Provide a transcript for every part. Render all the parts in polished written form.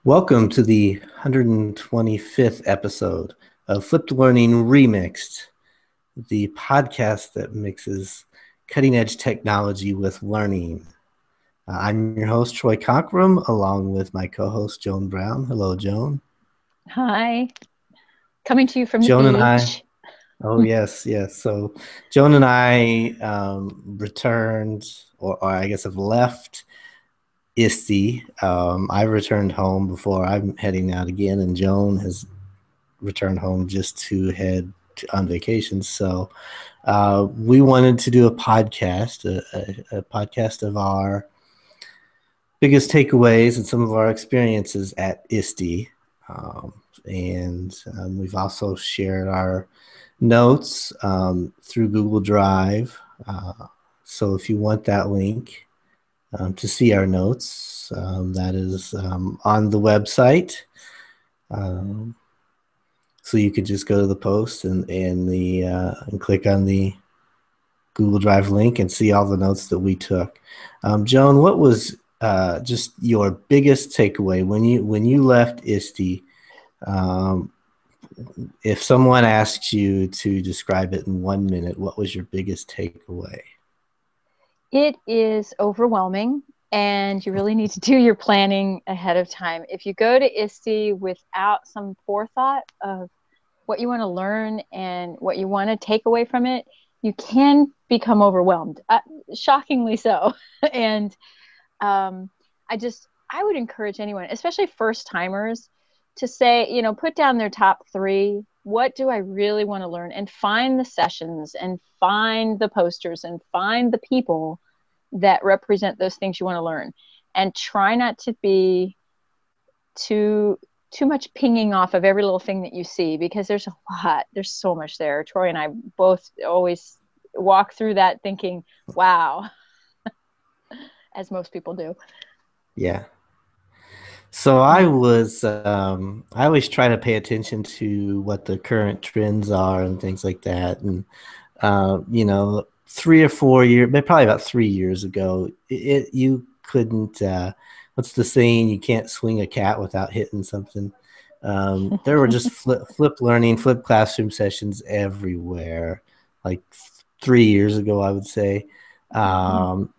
Welcome to the 125th episode of Flipped Learning Remixed, the podcast that mixes cutting edge technology with learning. I'm your host, Troy Cockrum, along with my co host, Joan Brown. Hello, Joan. Hi, coming to you from the Joan and I, beach. oh, yes, yes. So, Joan and I returned, or I guess have left ISTE. I returned home before I'm heading out again, and Joan has returned home just to head on vacation. So we wanted to do a podcast, a podcast of our biggest takeaways and some of our experiences at ISTE. And we've also shared our notes through Google Drive. So if you want that link to see our notes, that is on the website. Um, So you could just go to the post and click on the Google Drive link and see all the notes that we took. Joan, what was just your biggest takeaway when you left ISTE? Um, if someone asked you to describe it in 1 minute, what was your biggest takeaway? It is overwhelming, and you really need to do your planning ahead of time. If you go to ISTE without some forethought of what you want to learn and what you want to take away from it, you can become overwhelmed, shockingly so. And um, I would encourage anyone, especially first timers, to say, put down their top three. What do I really want to learn? And find the sessions and find the posters and find the people that represent those things you want to learn. And try not to be too much pinging off of every little thing that you see, because there's so much there. Troy and I both always walk through that thinking, wow, as most people do. Yeah. So I always try to pay attention to what the current trends are and things like that. And 3 or 4 years, but probably about 3 years ago, you couldn't. What's the saying? You can't swing a cat without hitting something. There were just flip learning, flip classroom sessions everywhere. Like 3 years ago, I would say, um,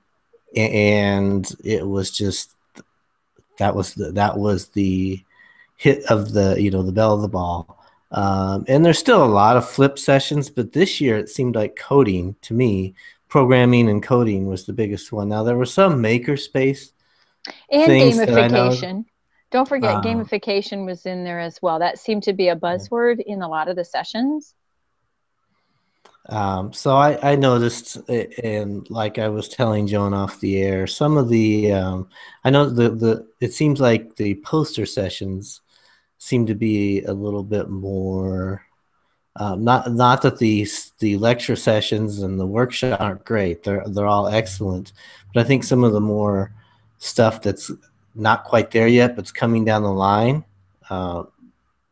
and it was just that was the hit of the bell of the ball. And there's still a lot of flip sessions, but this year it seemed like coding to me, programming and coding was the biggest one. Now there were some makerspace And things that I know. gamification. Don't forget, Uh, gamification was in there as well. That seemed to be a buzzword in a lot of the sessions. so I noticed, and like I was telling Joan off the air, some of I know it seems like the poster sessions seem to be a little bit more. Not that the lecture sessions and the workshop aren't great. They're all excellent, but I think some of the more stuff that's not quite there yet, but's coming down the line, uh,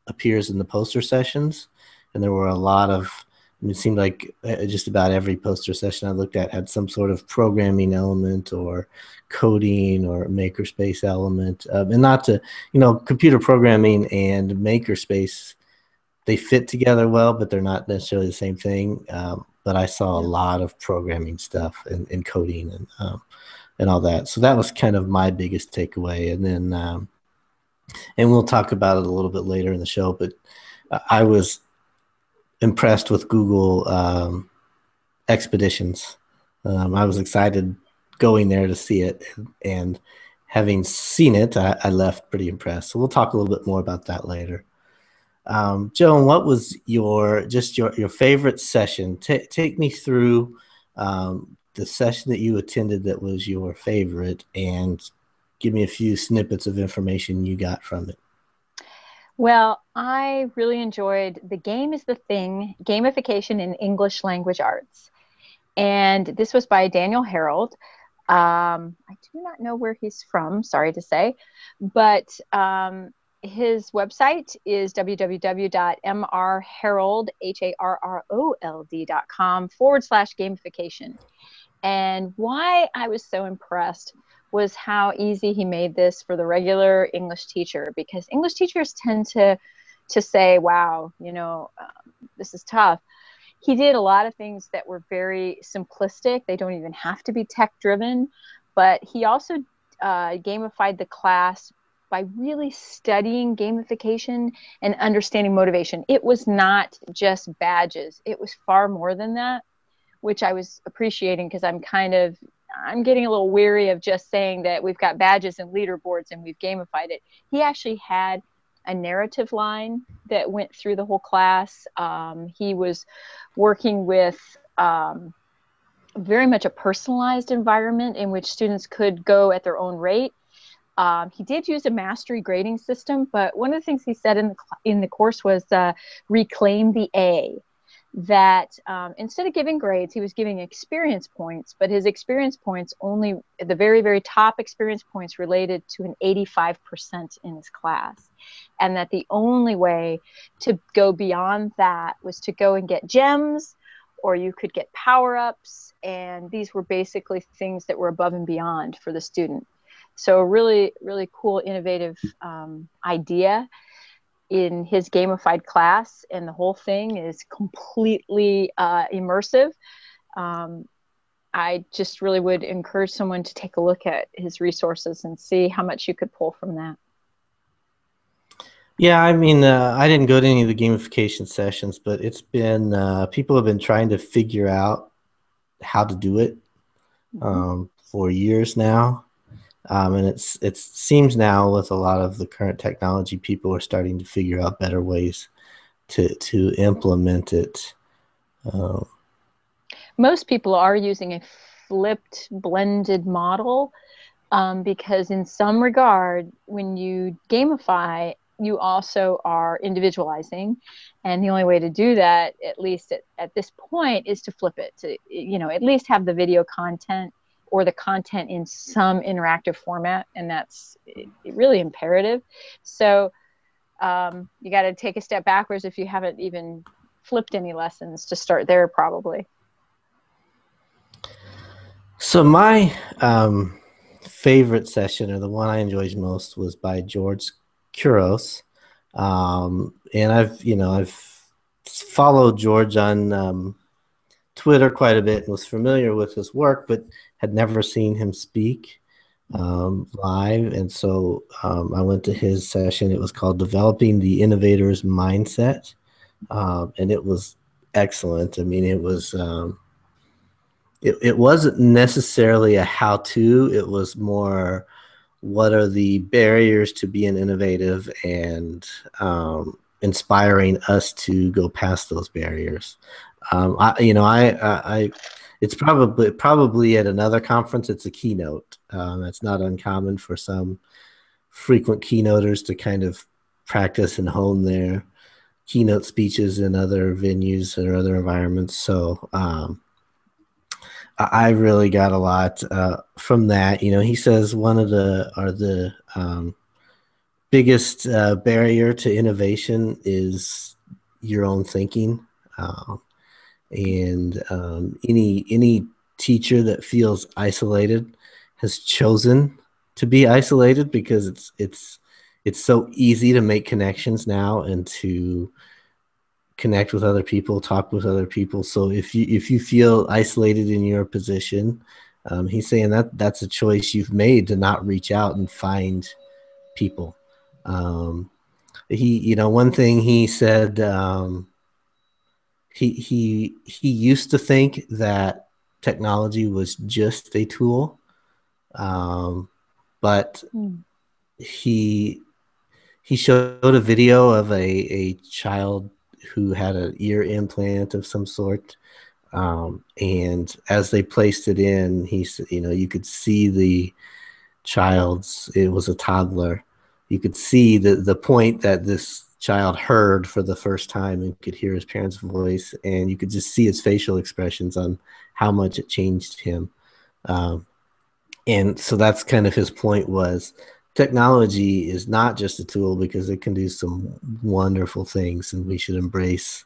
appears in the poster sessions. And there were a lot of. I mean, it seemed like just about every poster session I looked at had some sort of programming element or coding or makerspace element, and not to computer programming and makerspace, they fit together well, but they're not necessarily the same thing. But I saw a Yeah. lot of programming stuff and coding and all that. So that was kind of my biggest takeaway. And then and we'll talk about it a little bit later in the show. But I was impressed with Google Expeditions. I was excited going there to see it, and having seen it, I left pretty impressed. So we'll talk a little bit more about that later. Joan, what was your favorite session? Take me through the session that you attended that was your favorite, and give me a few snippets of information you got from it. Well, I really enjoyed The Game is the Thing, Gamification in English Language Arts. And this was by Daniel Harold. I do not know where he's from, sorry to say, but his website is www.mrharold.com /gamification. And why I was so impressed was how easy he made this for the regular English teacher, because English teachers tend to say, wow, this is tough. He did a lot of things that were very simplistic. They don't even have to be tech driven, but he also gamified the class by really studying gamification and understanding motivation. It was not just badges. It was far more than that, which I was appreciating, because I'm getting a little weary of just saying that we've got badges and leaderboards and we've gamified it. He actually had a narrative line that went through the whole class. He was working with very much a personalized environment in which students could go at their own rate. He did use a mastery grading system, but one of the things he said in the course was reclaim the A. That instead of giving grades, he was giving experience points, but his experience points, only the very, very top experience points, related to an 85% in his class. And that the only way to go beyond that was to go and get gems, or you could get power-ups. And these were basically things that were above and beyond for the student. So a really, really cool, innovative idea in his gamified class, and the whole thing is completely immersive. I just really would encourage someone to take a look at his resources and see how much you could pull from that. Yeah, I mean, I didn't go to any of the gamification sessions, but it's been people have been trying to figure out how to do it for years now. And it seems now with a lot of the current technology, people are starting to figure out better ways to implement it. Most people are using a flipped blended model, because in some regard, when you gamify, you also are individualizing. And the only way to do that, at least at this point, is to flip it, to at least have the video content or the content in some interactive format, and that's really imperative. So you got to take a step backwards if you haven't even flipped any lessons, to start there probably. So my favorite session, or the one I enjoyed most, was by George Couros, and I've followed George on Twitter quite a bit and was familiar with his work, but had never seen him speak live. And so I went to his session. It was called Developing the Innovator's Mindset. And it was excellent. I mean, it wasn't necessarily a how-to. It was more, what are the barriers to being innovative, and inspiring us to go past those barriers. It's probably at another conference, it's a keynote. That's not uncommon for some frequent keynoters to kind of practice and hone their keynote speeches in other venues or other environments. So I really got a lot from that. He says one of the biggest barrier to innovation is your own thinking. And any teacher that feels isolated has chosen to be isolated, because it's so easy to make connections now and to connect with other people, talk with other people. So if you feel isolated in your position, he's saying that's a choice you've made, to not reach out and find people. One thing he said, he used to think that technology was just a tool, but he showed a video of a child who had an ear implant of some sort, and as they placed it in, you could see the child's, it was a toddler, you could see the point that this child heard for the first time and could hear his parents' voice, and you could just see his facial expressions on how much it changed him. And so that's kind of his point, was technology is not just a tool, because it can do some wonderful things, and we should embrace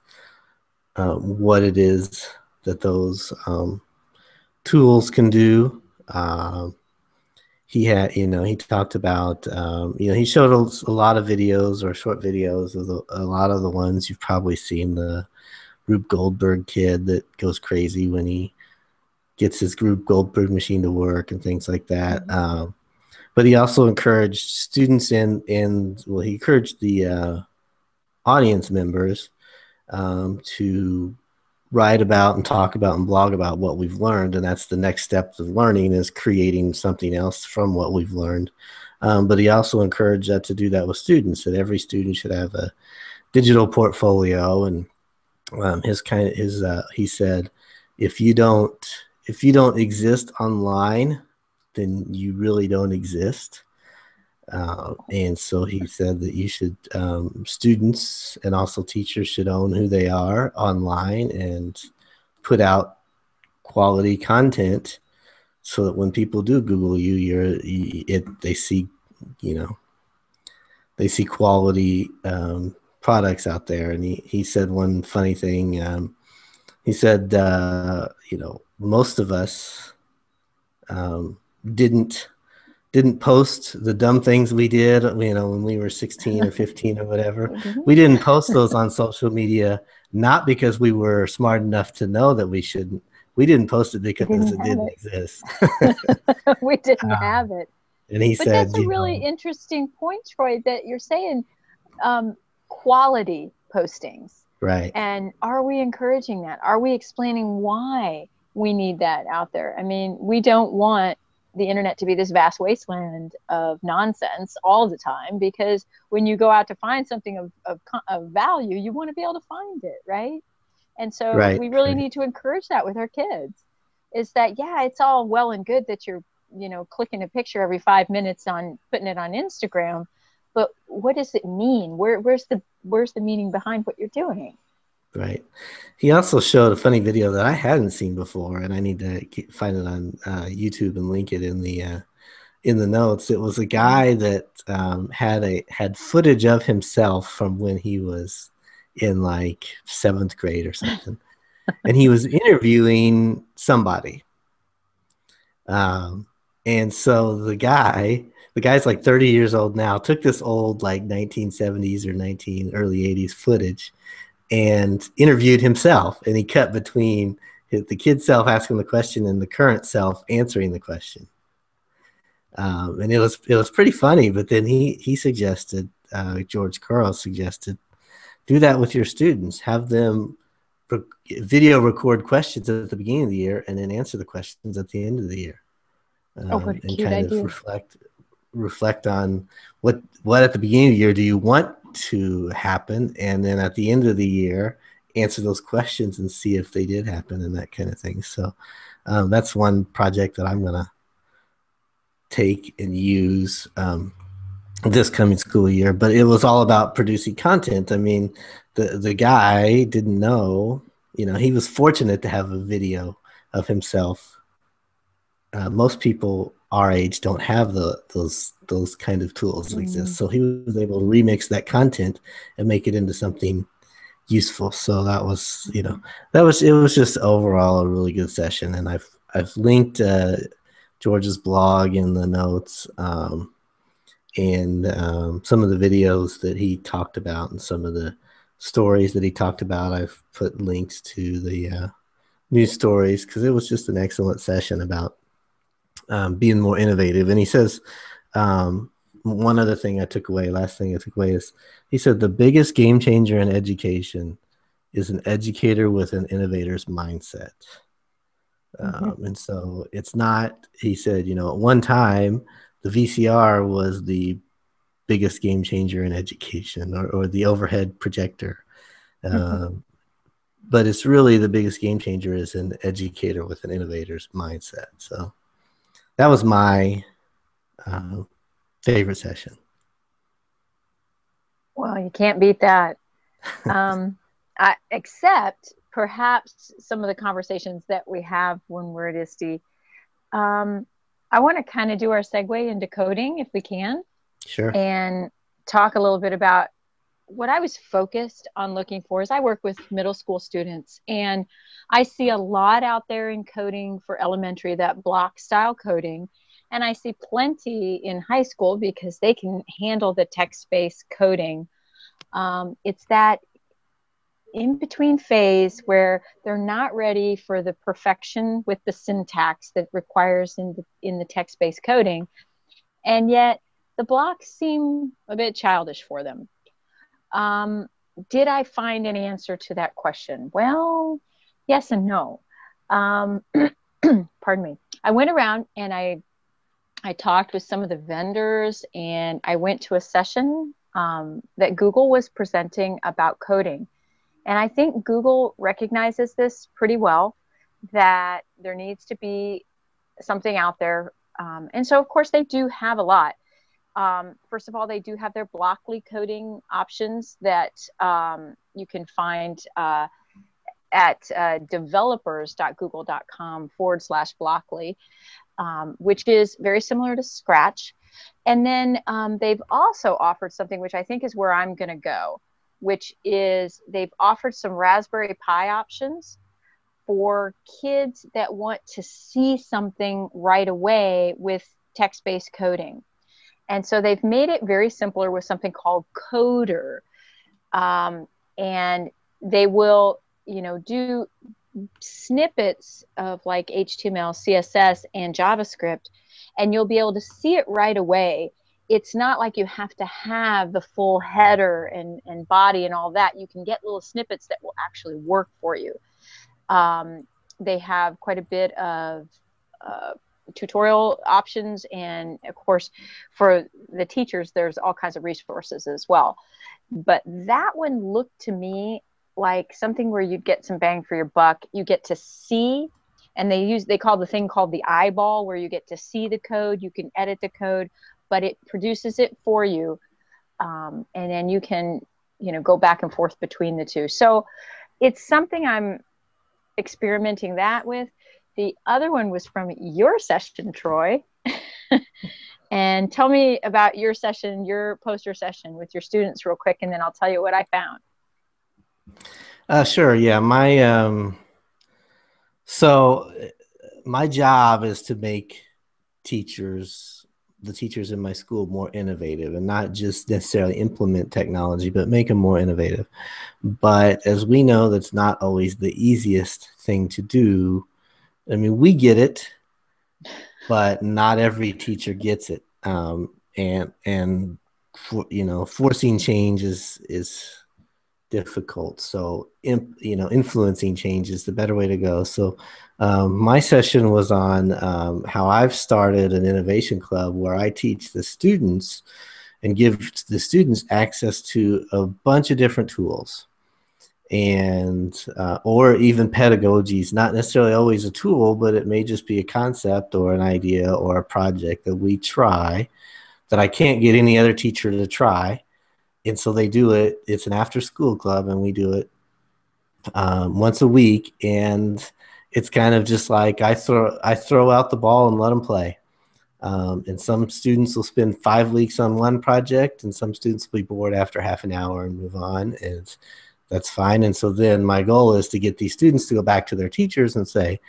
what it is that those tools can do. he talked about, he showed a lot of videos or short videos of a lot of the ones you've probably seen. The Rube Goldberg kid that goes crazy when he gets his Rube Goldberg machine to work and things like that. Mm-hmm. But he also encouraged students he encouraged the audience members to write about and talk about and blog about what we've learned. And that's the next step of learning, is creating something else from what we've learned. But he also encouraged to do that with students, that every student should have a digital portfolio. And he said, if you don't exist online, then you really don't exist. And so he said that students and also teachers should own who they are online and put out quality content, so that when people do Google they see, they see quality products out there. And he said one funny thing. He said, most of us didn't post the dumb things we did, when we were 16 or 15 or whatever. We didn't post those on social media, not because we were smart enough to know that we shouldn't. We didn't post it because it didn't exist. We didn't have it. And he But said, that's a really interesting point, Troy, that you're saying quality postings. right. And are we encouraging that? Are we explaining why we need that out there? I mean, we don't want the internet to be this vast wasteland of nonsense all the time, because when you go out to find something of value, you want to be able to find it, right? And so we really need to encourage that with our kids, is that, yeah, it's all well and good that you're, clicking a picture every 5 minutes on putting it on Instagram, but what does it mean? Where's the meaning behind what you're doing? Right. He also showed a funny video that I hadn't seen before, and I need to find it on YouTube and link it in the notes. It was a guy that had footage of himself from when he was in like 7th grade or something, and he was interviewing somebody. And so the guy's like 30 years old now, took this old like 1970s or early 80s footage and interviewed himself, and he cut between the kid self asking the question and the current self answering the question. And it was pretty funny. But then he suggested, George Carl suggested, do that with your students. Have them video record questions at the beginning of the year and then answer the questions at the end of the year. What a And cute kind idea. of reflect on what at the beginning of the year do you want to happen, and then at the end of the year answer those questions and see if they did happen, and that kind of thing. So that's one project that I'm gonna take and use this coming school year. But it was all about producing content. I mean, the guy didn't know, he was fortunate to have a video of himself. Most people our age don't have those kind of tools that exist. So he was able to remix that content and make it into something useful. So that was, it was just overall a really good session. And I've linked George's blog in the notes, and some of the videos that he talked about and some of the stories that he talked about. I've put links to the news stories, because it was just an excellent session about being more innovative. And he says, one other thing last thing I took away is, he said the biggest game changer in education is an educator with an innovator's mindset. And so it's not, he said, at one time, the VCR was the biggest game changer in education, or the overhead projector. But it's really, the biggest game changer is an educator with an innovator's mindset. So that was my favorite session. Well, you can't beat that. Except perhaps some of the conversations that we have when we're at ISTE. I want to kind of do our segue into coding, if we can. Sure. And talk a little bit about what I was focused on looking for. Is I work with middle school students, and I see a lot out there in coding for elementary, that block style coding. And I see plenty in high school because they can handle the text-based coding. It's that in between phase where they're not ready for the perfection with the syntax that requires in the text-based coding, and yet the blocks seem a bit childish for them. um, did I find an answer to that question? Well, yes and no. um, Pardon me. I went around and I talked with some of the vendors, and I went to a session that Google was presenting about coding. And I think Google recognizes this pretty well, that there needs to be something out there. And so, of course, they do have a lot. First of all, they do have their Blockly coding options that you can find at developers.google.com/Blockly, which is very similar to Scratch. And then they've also offered something which I think is where I'm going to go, which is they've offered some Raspberry Pi options for kids that want to see something right away with text-based coding. And so they've made it very simpler with something called Coder. And they will, do snippets of like HTML, CSS, and JavaScript, and you'll be able to see it right away. It's not like you have to have the full header and body and all that. You can get little snippets that will actually work for you. They have quite a bit of tutorial options, and of course for the teachers there's all kinds of resources as well. But that one looked to me like something where you'd get some bang for your buck. You get to see, and they call the thing called the eyeball, where you get to see the code, you can edit the code, but it produces it for you. And then you can go back and forth between the two. So it's something I'm experimenting that with. The other one was from your session, Troy. And tell me about your session, your poster session with your students real quick, and then I'll tell you what I found. Sure. Yeah. So my job is to make the teachers in my school more innovative, and not just necessarily implement technology, but make them more innovative. But as we know, that's not always the easiest thing to do. I mean, we get it, but not every teacher gets it. And forcing change is difficult. So, influencing change is the better way to go. So, my session was on how I've started an innovation club where I teach the students and give the students access to a bunch of different tools, and or even pedagogies, not necessarily always a tool, but it may just be a concept or an idea or a project that we try that I can't get any other teacher to try. And so they do it. It's an after school club, and we do it once a week. And it's kind of just like I throw out the ball and let them play. And some students will spend 5 weeks on one project, and some students will be bored after half an hour and move on. And that's fine. And so then my goal is to get these students to go back to their teachers and say,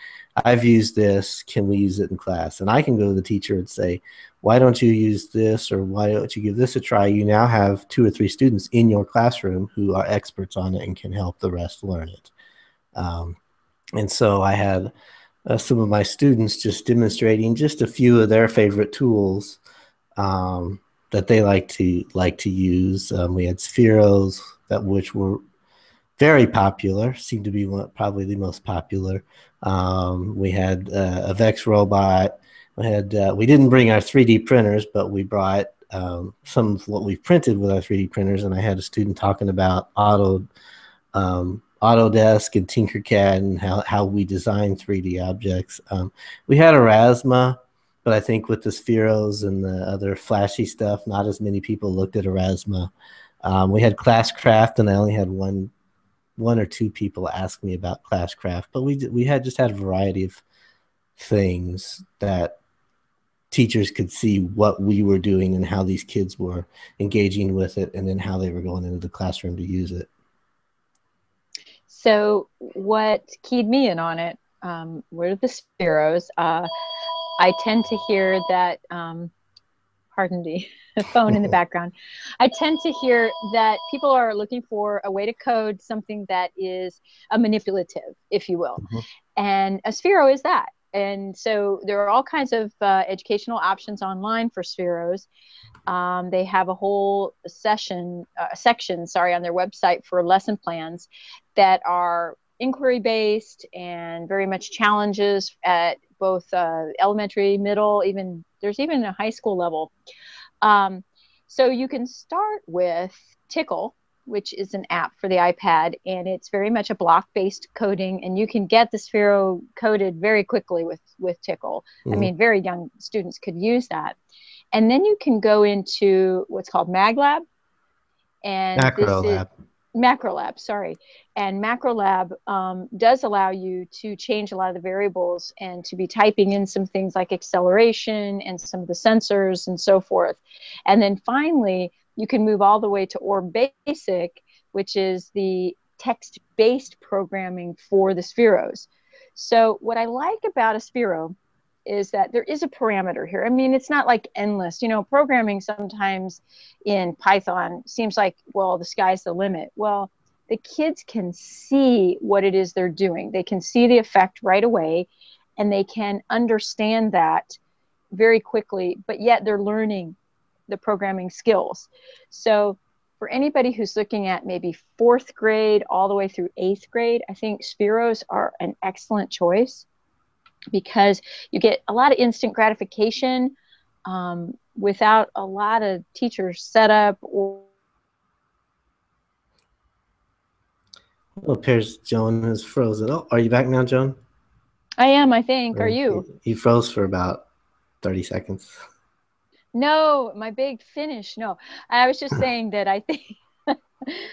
I've used this, can we use it in class? And I can go to the teacher and say, why don't you use this, or why don't you give this a try? You now have 2 or 3 students in your classroom who are experts on it and can help the rest learn it. And so I had some of my students just demonstrating just a few of their favorite tools that they like to use. We had Spheros, which were very popular, seemed to be probably the most popular. We had a Vex robot. We didn't bring our 3D printers, but we brought some of what we printed with our 3D printers. And I had a student talking about Autodesk and Tinkercad and how we design 3D objects. We had Erasma, but I think with the Spheros and the other flashy stuff, not as many people looked at Erasma. We had Classcraft, and I only had one or two people ask me about Classcraft, but we had a variety of things that teachers could see what we were doing and how these kids were engaging with it, and then how they were going into the classroom to use it. So what keyed me in on it were the Spheros. I tend to hear that, pardon the phone in the background. I tend to hear that people are looking for a way to code something that is a manipulative, if you will. Mhm. And a Sphero is that. And so there are all kinds of educational options online for Spheros. They have a whole section, sorry, on their website for lesson plans that are inquiry based and very much challenges at both elementary, middle, even there's even a high school level. Um, so you can start with Tickle, which is an app for the iPad, and it's very much a block-based coding, and you can get the Sphero coded very quickly with Tickle. I Mhm. mean, very young students could use that. And then you can go into what's called MagLab, and Macro this is lab. MacroLab, sorry. And MacroLab does allow you to change a lot of the variables and to be typing in some things like acceleration and some of the sensors and so forth. And then finally, you can move all the way to Or Basic, which is the text-based programming for the Spheros. So what I like about a Sphero is that there is a parameter here. I mean, it's not like endless. You know, programming sometimes in Python seems like, well, the sky's the limit. Well, the kids can see what it is they're doing. They can see the effect right away and they can understand that very quickly, but yet they're learning the programming skills. So for anybody who's looking at maybe fourth grade all the way through eighth grade, I think Spheros are an excellent choice because you get a lot of instant gratification without a lot of teachers set up. Or Well, it appears Joan is frozen. Oh, are you back now, Joan? I am, I think. Are Or you? you froze for about 30 seconds. No, my big finish. No, I was just saying that I think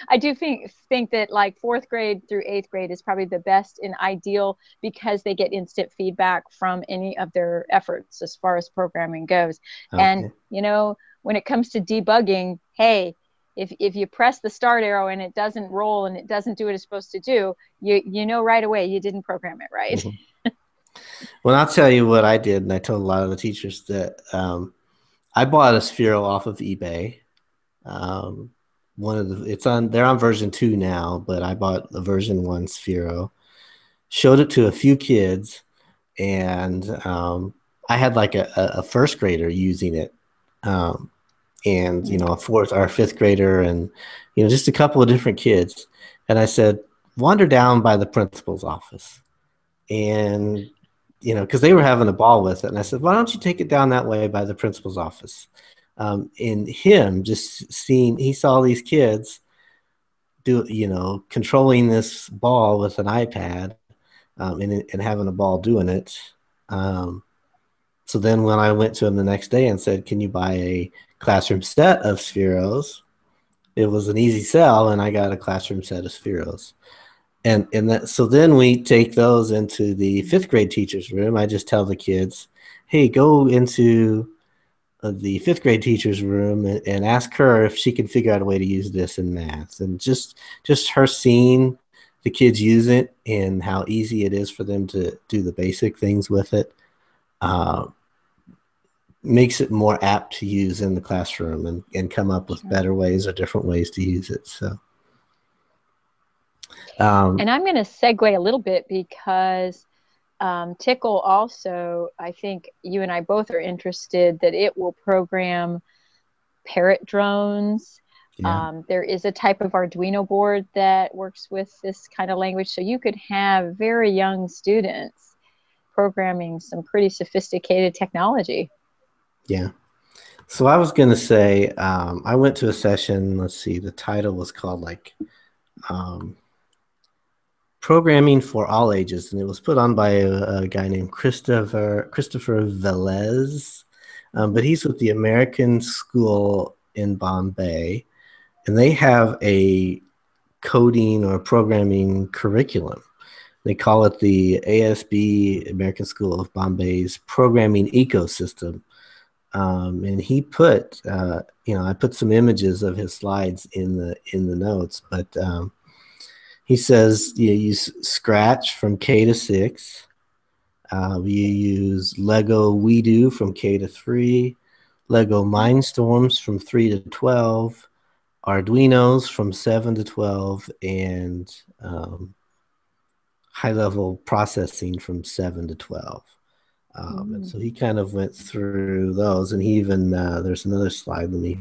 I do think that like fourth grade through eighth grade is probably the best and ideal because they get instant feedback from any of their efforts as far as programming goes. And Okay. you know, when it comes to debugging, hey, if you press the start arrow and it doesn't roll and it doesn't do what it's supposed to do, you know right away you didn't program it right. Mhm. Well, I'll tell you what I did, and I told a lot of the teachers that I bought a Sphero off of eBay. Um, one of the it's on they're on version 2 now, but I bought the version 1 Sphero. Showed it to a few kids, and I had like a first grader using it, um, and you know a fourth or fifth grader, and you know just a couple of different kids. And I said, wander down by the principal's office, and you know because they were having a ball with it. And I said, why don't you take it down that way by the principal's office? And him just seeing, he saw these kids do, you know, controlling this ball with an iPad, and having a ball doing it. Um, so then when I went to him the next day and said, can you buy a classroom set of Spheros? It was an easy sell, and I got a classroom set of Spheros. And that, so then we take those into the fifth grade teacher's room. I just tell the kids, hey, go into the fifth grade teacher's room and ask her if she can figure out a way to use this in math. And just her seeing the kids use it and how easy it is for them to do the basic things with it, uh, makes it more apt to use in the classroom, and come up with Sure. better ways or different ways to use it. So And um, I'm going to segue a little bit because Tickle also, I think you and I both are interested that it will program parrot drones. yeah. There is a type of Arduino board that works with this kind of language. So you could have very young students programming some pretty sophisticated technology. Yeah. So I was going to say, I went to a session. Let's see, the title was called like um, Programming for All Ages, and it was put on by a guy named Christopher Velez. But he's with the American School in Bombay, and they have a coding or programming curriculum. They call it the ASB, American School of Bombay's programming ecosystem. And he put, you know, I put some images of his slides in the notes, but he says you use Scratch from K to 6. We use Lego We Do from K to 3, Lego Mindstorms from 3 to 12, Arduinos from 7 to 12, and high level processing from 7 to 12. And Mm. so he kind of went through those, and he even, there's another slide. Let me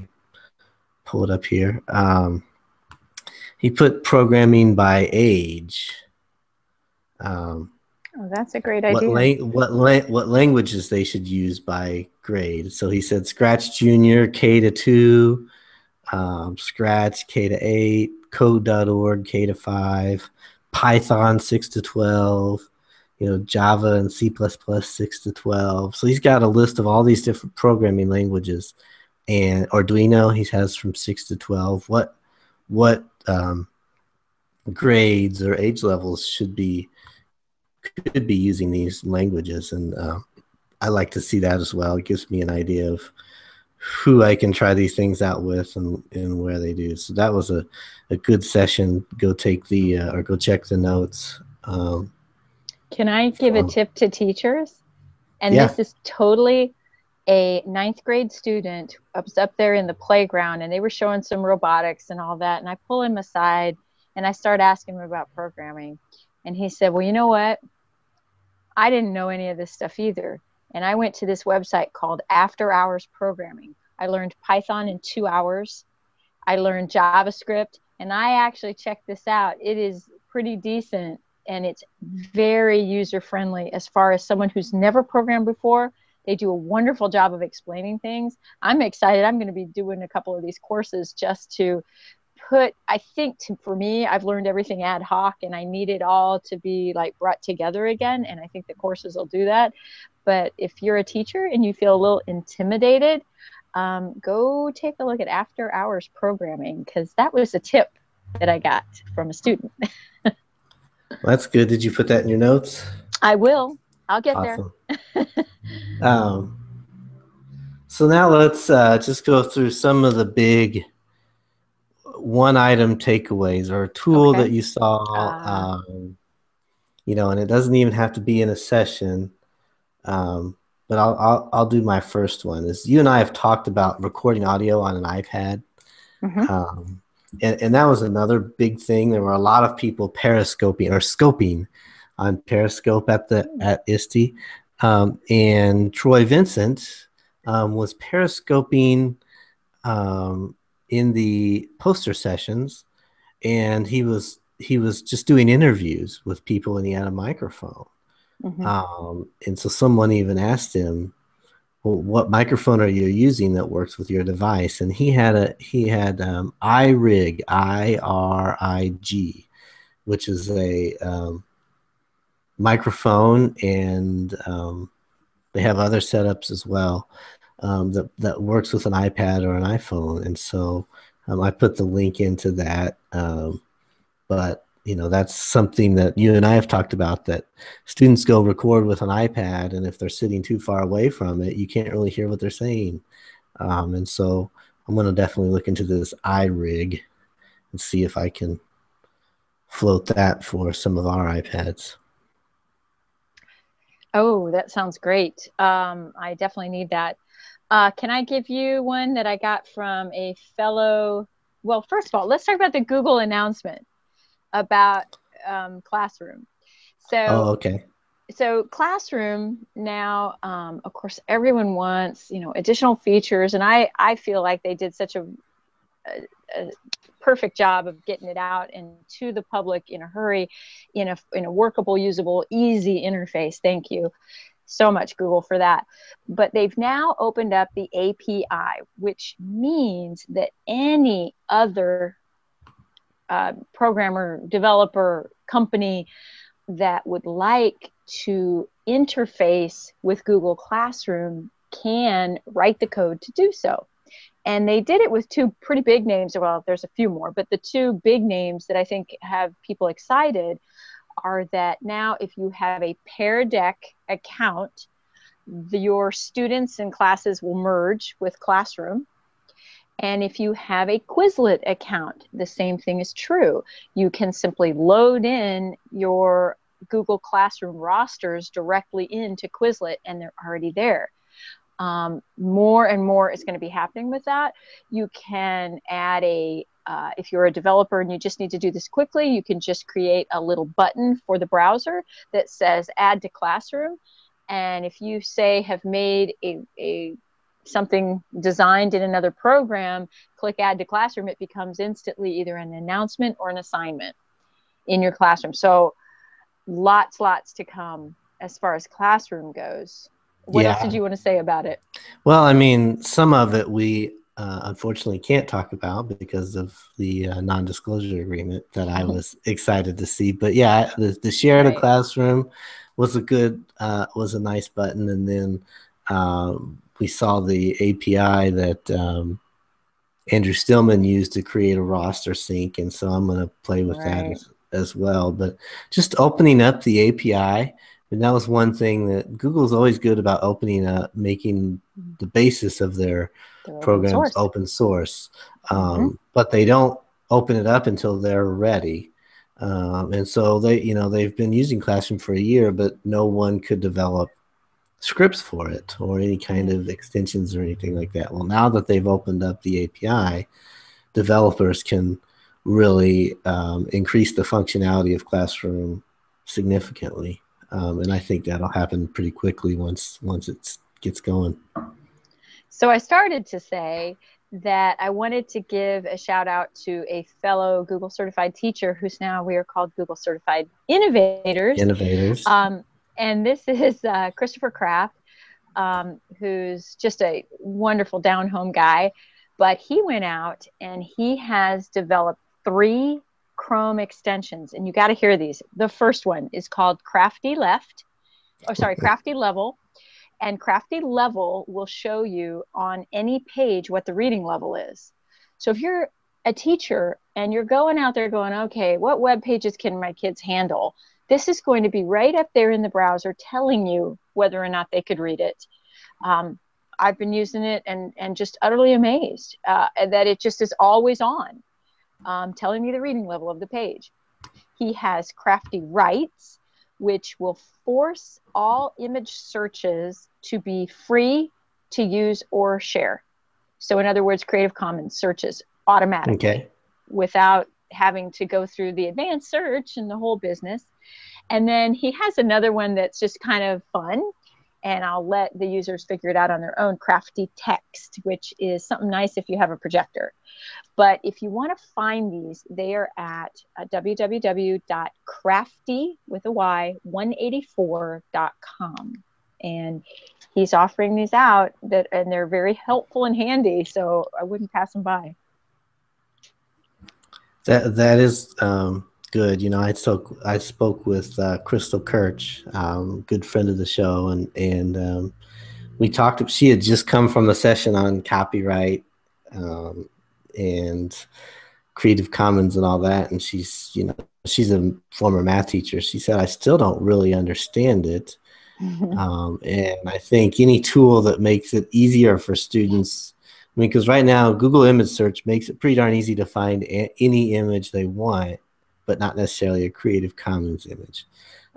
pull it up here. He put programming by age. Um, Oh, that's a great idea. what languages they should use by grade. So he said Scratch Junior K to 2, Scratch K to 8, Code.org K to 5, Python 6 to 12, Java and C++ 6 to 12. So he's got a list of all these different programming languages, and Arduino he has from 6 to 12. What grades or age levels could be using these languages, and I like to see that as well. It gives me an idea of who I can try these things out with, and where they do. So that was a good session. Go take the or go check the notes. Can I give a From tip to teachers? And Yeah. this is totally a ninth grade student. I was up there in the playground and they were showing some robotics and all that. And I pull him aside and I start asking him about programming. And he said, well, you know what? I didn't know any of this stuff either. And I went to this website called After Hours Programming. I learned Python in 2 hours. I learned JavaScript, and I actually checked this out. It is pretty decent, and it's very user friendly as far as someone who's never programmed before. They do a wonderful job of explaining things. I'm excited. I'm going to be doing a couple of these courses just to I think for me, I've learned everything ad hoc and I need it all to be like brought together again. And I think the courses will do that. But if you're a teacher and you feel a little intimidated, go take a look at After Hours Programming, because that was a tip that I got from a student. Well, that's good. Did you put that in your notes? I will. I'll get there. Awesome. Um, so now let's just go through some of the big one item takeaways or a tool Okay. that you saw, and it doesn't even have to be in a session. But I'll do my first one. Is you and I have talked about recording audio on an iPad, Mm-hmm. and that was another big thing. There were a lot of people periscoping or scoping on Periscope at ISTE, and Troy Vincent was periscoping in the poster sessions, and he was just doing interviews with people, and he had a microphone. Mm-hmm. And so someone even asked him, well, what microphone are you using that works with your device? And he had iRig, IRIG, which is a microphone, and they have other setups as well, that works with an iPad or an iPhone. And so I put the link into that. But that's something that you and I have talked about, that students go record with an iPad, and if they're sitting too far away from it, you can't really hear what they're saying. And so I'm going to definitely look into this iRig and see if I can float that for some of our iPads. Oh, that sounds great. I definitely need that. Can I give you one that I got from a fellow? Well, first of all, let's talk about the Google announcement about Classroom. Oh, So, okay. so Classroom now, of course, everyone wants additional features, and I feel like they did such a perfect job of getting it out and to the public in a hurry, in a workable, usable, easy interface. Thank you so much, Google, for that. But they've now opened up the API, which means that any other programmer, developer, company that would like to interface with Google Classroom can write the code to do so. And they did it with two pretty big names. Well, there's a few more, but the two big names that I think have people excited are that now if you have a Pear Deck account, your students and classes will merge with Classroom. And if you have a Quizlet account, the same thing is true. You can simply load in your Google Classroom rosters directly into Quizlet, and they're already there. More and more is going to be happening with that. You can add if you're a developer and you just need to do this quickly, you can just create a little button for the browser that says add to classroom. And if you say have made something designed in another program, click add to classroom, it becomes instantly either an announcement or an assignment in your classroom. So lots to come as far as classroom goes. What else did Yeah. you want to say about it? Well, I mean, some of it we unfortunately can't talk about because of the non-disclosure agreement that I was excited to see. But yeah, the share the Right. classroom was was a nice button, and then we saw the API that Andrew Stillman used to create a roster sync, and so I'm going to play with that Right. as well. But just opening up the API, and that was one thing that Google's always good about opening up, making the basis of their They're open programs source. open source, Mm-hmm. but they don't open it up until they're ready. And so they've been using Classroom for a year, but no one could develop scripts for it or any kind Right. of extensions or anything like that. Well, now that they've opened up the API, developers can really increase the functionality of Classroom significantly. And I think that'll happen pretty quickly once it gets going. So I started to say that I wanted to give a shout out to a fellow Google certified teacher who's now we are called Google certified innovators. Innovators. Um, and this is Christopher Kraft, who's just a wonderful down home guy. But he went out and he has developed 3 Chrome extensions. And you got to hear these. The first one is called Crafty Left, or sorry, Crafty Level. And Crafty Level will show you on any page what the reading level is. So if you're a teacher and you're going out there going, okay, what web pages can my kids handle? This is going to be right up there in the browser telling you whether or not they could read it. I've been using it and just utterly amazed that it just is always on, telling me the reading level of the page. He has Crafty Writes, which will force all image searches to be free to use or share. So in other words, Creative Commons searches automatically Okay. without having to go through the advanced search and the whole business. And then he has another one that's just kind of fun, and I'll let the users figure it out on their own, Crafty Text, which is something nice if you have a projector. But if you want to find these, they are at www.crafty with a Y 184.com. And he's offering these out and they're very helpful and handy. So I wouldn't pass them by. That is good. I spoke with Crystal Kirch, good friend of the show, and we talked. She had just come from a session on copyright and Creative Commons and all that, and she's a former math teacher. She said, I still don't really understand it. And I think any tool that makes it easier for students, I mean, because right now Google image search makes it pretty darn easy to find any image they want, but not necessarily a Creative Commons image.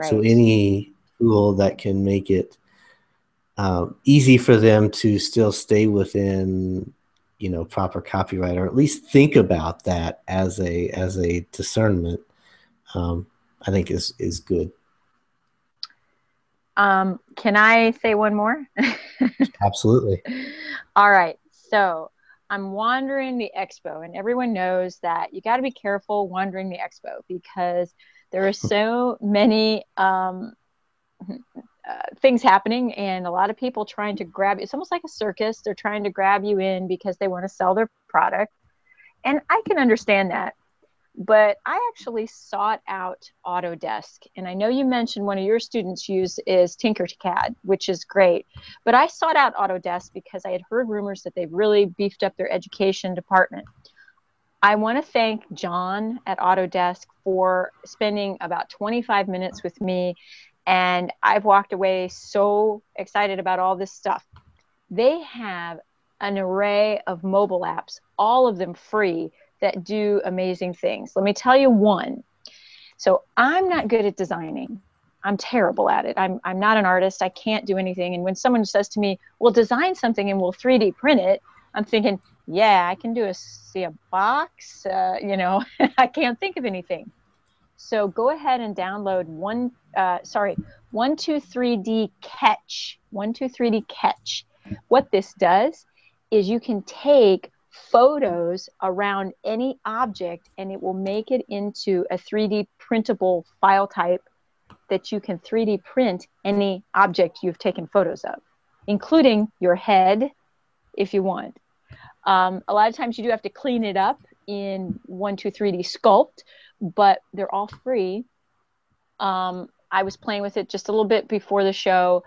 So Right. any tool that can make it easy for them to still stay within, proper copyright, or at least think about that as a discernment, I think is good. Can I say one more? Absolutely. All right. So I'm wandering the expo, and everyone knows that you got to be careful wandering the expo because there are so many things happening and a lot of people trying to grab you. It's almost like a circus. They're trying to grab you in because they want to sell their product. And I can understand that. But I actually sought out Autodesk. And I know you mentioned one of your students is Tinkercad, which is great. But I sought out Autodesk because I had heard rumors that they've really beefed up their education department. I want to thank John at Autodesk for spending about 25 minutes with me. And I've walked away so excited about all this stuff. They have an array of mobile apps, all of them free, that do amazing things. Let me tell you one. So I'm not good at designing. I'm terrible at it. I'm not an artist. I can't do anything. And when someone says to me, "Well, design something and we'll 3D print it," I'm thinking, "Yeah, I can see a box." I can't think of anything. So go ahead and download 123D Catch. 123D Catch. What this does is you can take photos around any object and it will make it into a 3D printable file type that you can 3D print any object you've taken photos of, including your head if you want. A lot of times you do have to clean it up in 123D Sculpt, but they're all free. I was playing with it just a little bit before the show.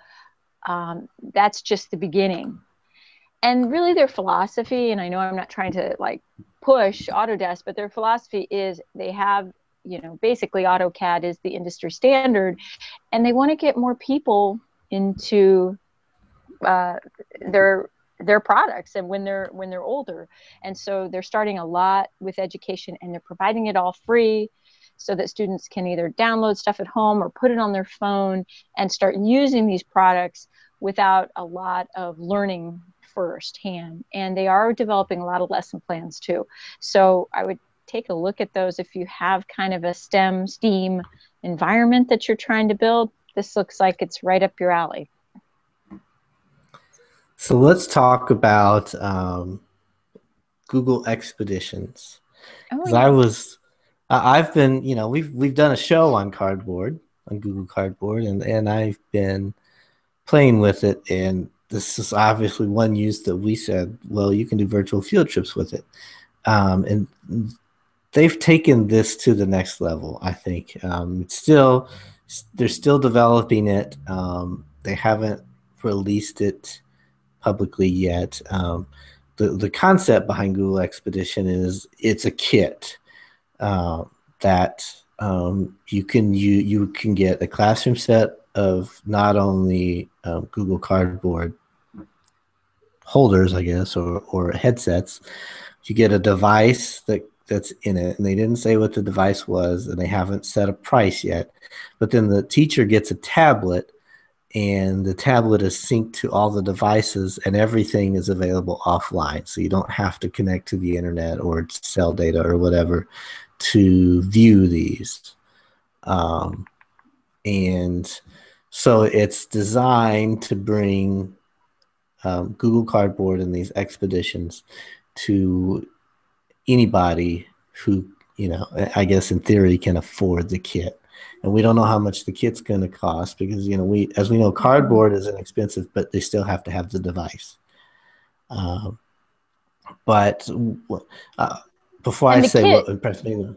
That's just the beginning. And really their philosophy, and I know I'm not trying to like push Autodesk, but their philosophy is they have, basically AutoCAD is the industry standard, and they want to get more people into their products and when they're older. And so they're starting a lot with education, and they're providing it all free so that students can either download stuff at home or put it on their phone and start using these products without a lot of learning firsthand. And they are developing a lot of lesson plans too. So I would take a look at those if you have kind of a STEAM environment that you're trying to build. This looks like it's right up your alley. So let's talk about Google Expeditions, Oh because yeah. I've been, we've done a show on Cardboard, on Google Cardboard, and I've been playing with it, and this is obviously one use that we said, well, you can do virtual field trips with it, and they've taken this to the next level. I think they're still developing it. They haven't released it publicly yet. The concept behind Google Expedition is it's a kit uh, that you can get a classroom set of not only Google Cardboard holders, I guess, or headsets. You get a device that's in it, and they didn't say what the device was, and they haven't set a price yet. But then the teacher gets a tablet, and the tablet is synced to all the devices, and everything is available offline, so you don't have to connect to the internet or cell data or whatever to view these. um, and so it's designed to bring Google Cardboard and these expeditions to anybody who, I guess in theory can afford the kit. And we don't know how much the kit's going to cost because, as we know, cardboard is inexpensive, but they still have to have the device. Um, but uh, before I And the say what kit impressed me, go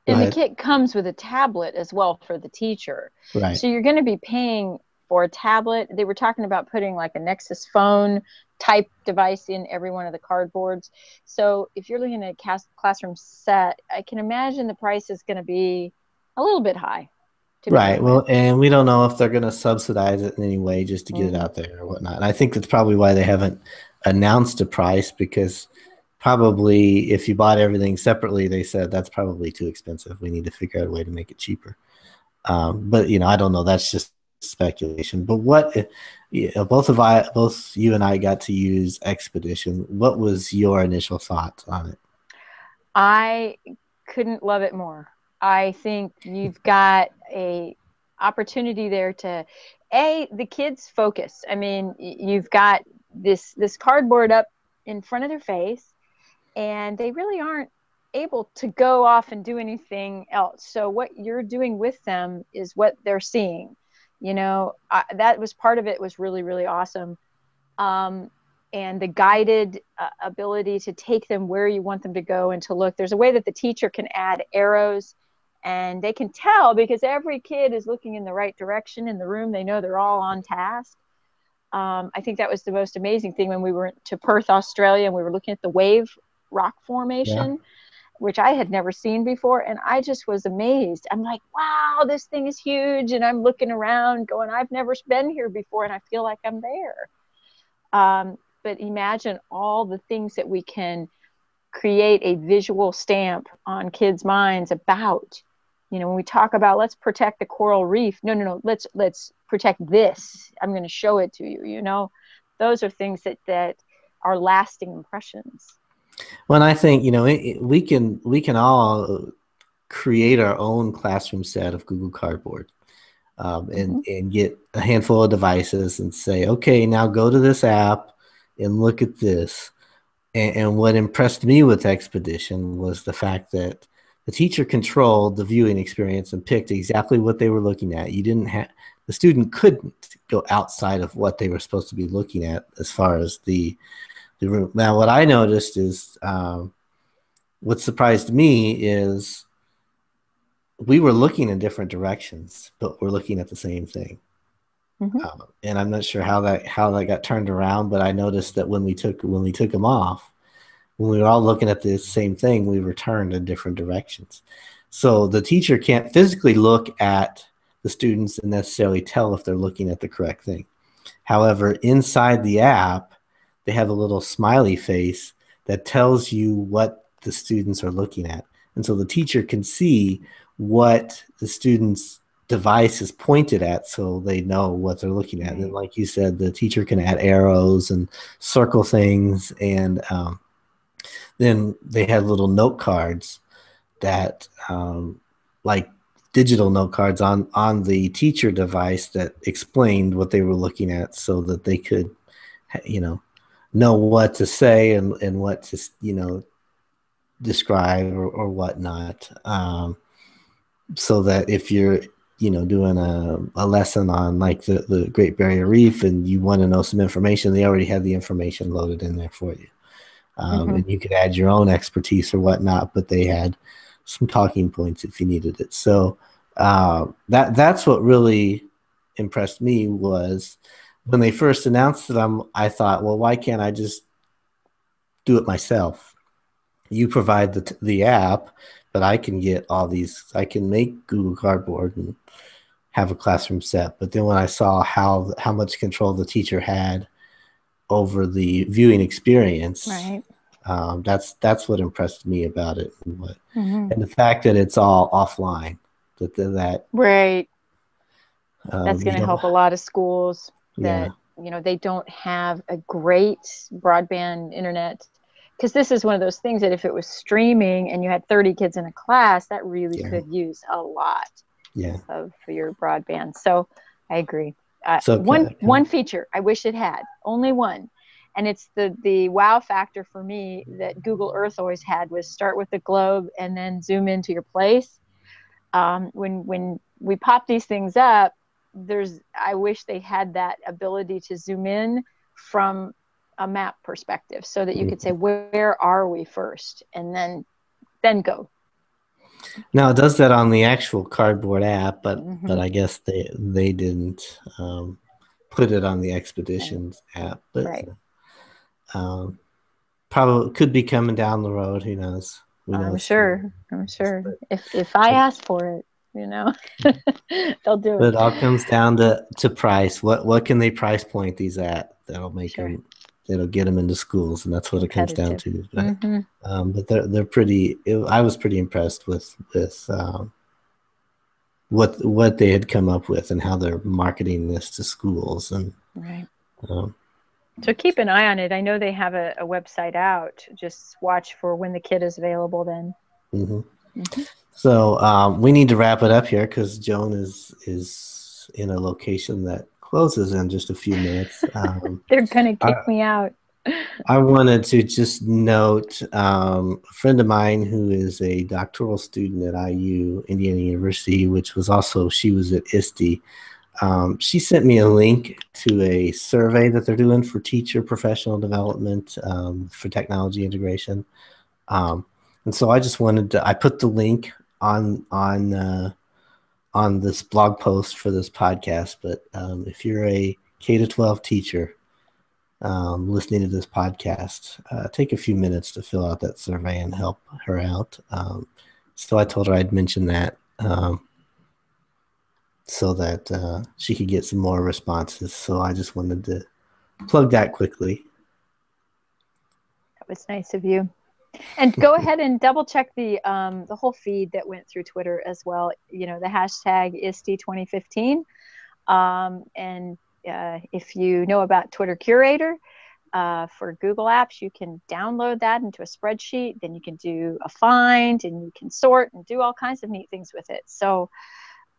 and the ahead. kit comes with a tablet as well for the teacher. Right. So you're going to be paying for a tablet. They were talking about putting like a Nexus phone type device in every one of the cardboards. So if you're looking at a classroom set, I can imagine the price is going to be a little bit high to Right. begin with. Well, and we don't know if they're going to subsidize it in any way just to get it Mm-hmm. out there or whatnot. And I think that's probably why they haven't announced a price, because probably if you bought everything separately, they said that's probably too expensive. We need to figure out a way to make it cheaper. But I don't know. That's just speculation. But both you and I got to use Expedition. What was your initial thoughts on it? I couldn't love it more. I think you've got a opportunity there to the kids focus. I mean, you've got this cardboard up in front of their face, and they really aren't able to go off and do anything else. So what you're doing with them is what they're seeing. That was part of it was really, really awesome. um, and the guided ability to take them where you want them to go and to look. There's a way that the teacher can add arrows, and they can tell because every kid is looking in the right direction in the room. They know they're all on task. I think that was the most amazing thing when we went to Perth, Australia, and we were looking at the wave rock Yeah. formation, which I had never seen before. And I just was amazed. I'm like, wow, this thing is huge. And I'm looking around going, I've never been here before, and I feel like I'm there. But imagine all the things that we can create a visual stamp on kids' minds about. When we talk about let's protect the coral reef, no, let's protect this. I'm going to show it to you. Those are things that are lasting impressions. Well, I think we can all create our own classroom set of Google Cardboard, and Mm-hmm. and get a handful of devices and say, okay, now go to this app and look at this. And what impressed me with Expedition was the fact that the teacher controlled the viewing experience and picked exactly what they were looking at. You didn't have The student couldn't go outside of what they were supposed to be looking at as far as the room. Now, what I noticed is what surprised me is we were looking in different directions, but we're looking at the same thing. Mm-hmm. And I'm not sure how that got turned around, but I noticed that when we took them off, when we were all looking at the same thing, we were turned in different directions. So the teacher can't physically look at the students and necessarily tell if they're looking at the correct thing. However, inside the app, they have a little smiley face that tells you what the students are looking at. And so the teacher can see what the student's device is pointed at so they know what they're looking at. Right. And like you said, the teacher can add arrows and circle things. And then they had little note cards that, like digital note cards on the teacher device that explained what they were looking at so that they could, you know what to say and what to, describe or whatnot. So that if you're, doing a lesson on like the Great Barrier Reef and you want to know some information, they already have the information loaded in there for you. Mm-hmm. And you could add your own expertise or whatnot, but they had some talking points if you needed it. So that's what really impressed me was when they first announced it. I thought, well, why can't I just do it myself? You provide the app, but I can get all these. I can make Google Cardboard and have a classroom set. But then when I saw how much control the teacher had over the viewing experience, Right. that's what impressed me about it, Mm-hmm. and the fact that it's all offline. That Right. That's going you to don't. help a lot of schools Yeah, that, they don't have a great broadband internet. Because this is one of those things that if it was streaming and you had 30 kids in a class, that really yeah, could use a lot yeah. of your broadband. So I agree. So One feature I wish it had, only one, and it's the wow factor for me that Google Earth always had was start with the globe and then zoom into your place. When we pop these things up, I wish they had that ability to zoom in from a map perspective so that you could say where are we first and then go. now it does that on the actual cardboard app, but Mm-hmm. I guess they didn't put it on the Right. Expeditions app, but Right. um, probably could be coming down the road. Who knows? We know I'm it's coming. sure. I'm sure. If I But, ask for it, they'll do but it. it all comes down to price. What can they price point these at that'll make Sure. them, that'll get them into schools, and that's what it comes down Competitive. to. Mm-hmm. But they're pretty. I was pretty impressed with what they had come up with and how they're marketing this to schools. And Right. um, So keep an eye on it. I know they have a website out. Just watch for when the kit is available then. mhm. Mm-hmm. So we need to wrap it up here because Joan is in a location that closes in just a few minutes. They're gonna kick I, me out. I wanted to just note a friend of mine who is a doctoral student at IU, Indiana University, which was also, she was at ISTE. She sent me a link to a survey that they're doing for teacher professional development, for technology integration. Um, and so I just wanted to, I put the link on this blog post for this podcast. But if you're a K to 12 teacher listening to this podcast, take a few minutes to fill out that survey and help her out. So I told her I'd mention that so that she could get some more responses. So I just wanted to plug that quickly. That was nice of you. And go ahead and double check the whole feed that went through Twitter as well. You know, the hashtag ISTE2015. And if you know about Twitter Curator for Google Apps, you can download that into a spreadsheet. Then you can do a find and you can sort and do all kinds of neat things with it. So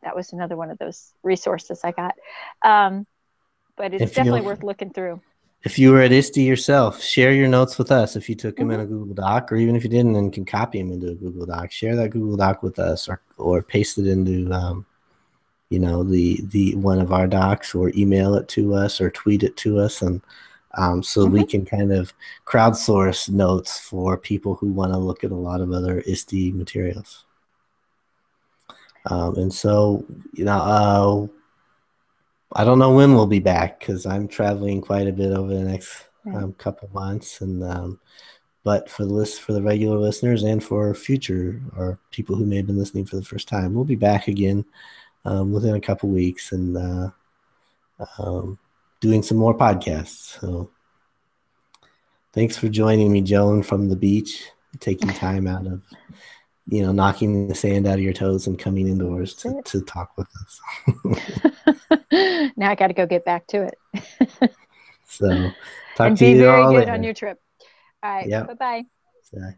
that was another one of those resources I got. But it's definitely worth looking through. If you were at ISTE yourself, share your notes with us. If you took them in Mm-hmm. a Google Doc, or even if you didn't and can copy them into a Google Doc, share that Google Doc with us, or paste it into the one of our docs, or email it to us, or tweet it to us, and so we can kind of crowdsource notes for people who want to look at a lot of other ISTE materials. And so, I don't know when we'll be back because I'm traveling quite a bit over the next couple months, and but for the regular listeners and for future or people who may have been listening for the first time, we'll be back again within a couple weeks and doing some more podcasts. So thanks for joining me, Joan, from the beach, taking time out of knocking the sand out of your toes and coming indoors to talk with us. Now I got to go get back to it. So talk and to be you very all good later. on your trip. All right. Yep. Bye-bye. Bye.